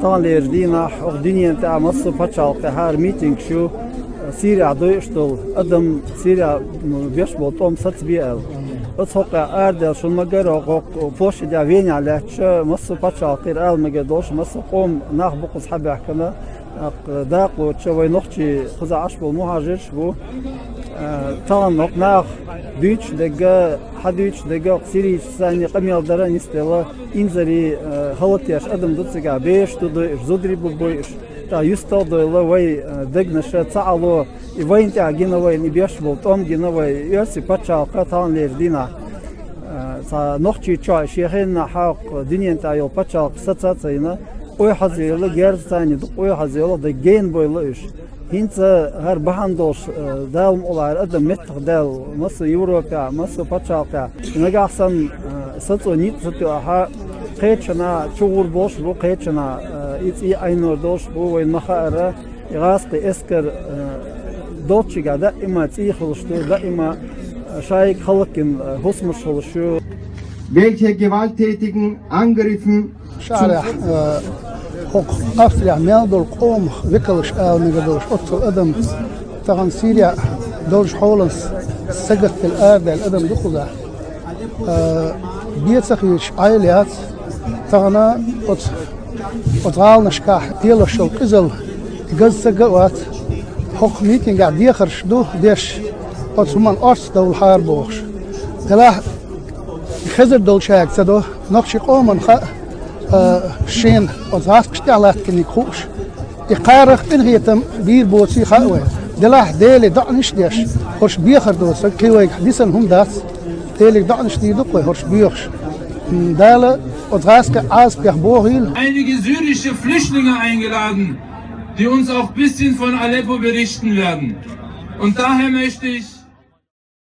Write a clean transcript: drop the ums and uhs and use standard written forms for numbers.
طالع دينا الدنيا تاع مصر فتشال قهار ميتينغ شو سيريا دويشتل أدم سيريا بيشبه توم ساتبيال أتوقع أرد شو المجرى فوش دا فيني على مصر فتشال قير مجدوش مصر قوم ناخبق صحابي حكنا داقو تشوي نختي خذ عشب المهاجر بو طال نقناخ دويتش دقة حدويتش دقة سيري ثاني قميل دراني استلا إنزلي خلطيش أدم دتسقى بيش تضيش زودري بويش تا يستل دولا وي دقنش تعالو وين تعجينا وين بيش بولتوم جينا وي يرسي بتشال قطعان ليردينا تا نختي تشاي شيخنا حق دنيا تاعيل بتشال ستاتينا oy hazırlı gerçekten oy hazırlı da gen boylu iş. Hince her bahandoş dalm olar adam metr dal nasıl Avrupa nasıl paçalka. Ne gahsan satı nit satı ha qeçna çoğur boş bu qeçna i aynı doş bu ve mahara irasqi esker doçiga da ima tixuluştu da ima şayk halkın husmuş oluşu. Welche gewalttätigen Angriffen شارع حق أفلع مال القوم ذكرش نقدرش أطفال أدم تغن سيريا دولش حولنس سقط الأرض الأدم دخوله بيتسخيش عائلات تغنا أطغال نشكاح ديالش القزل جز سقوات حق ميتين قاعد يخرج دو ديش أطمان أرس دول حاربوش تلاح خزر دول شاك تدو نقش قومن شين وزاس كشتعلات كني خوش يقارخ إنهيتم بير بوتسي خاوي دلاح ديلي دعنش ديش هرش بيخر دوسر كيوي حديثا هم داس ديلي دعنش دي دقوي هرش بيخش داله وزاس كعاز بيخبوهيل. Einige syrische Flüchtlinge eingeladen, die uns auch ein bisschen von Aleppo berichten werden. Und daher möchte ich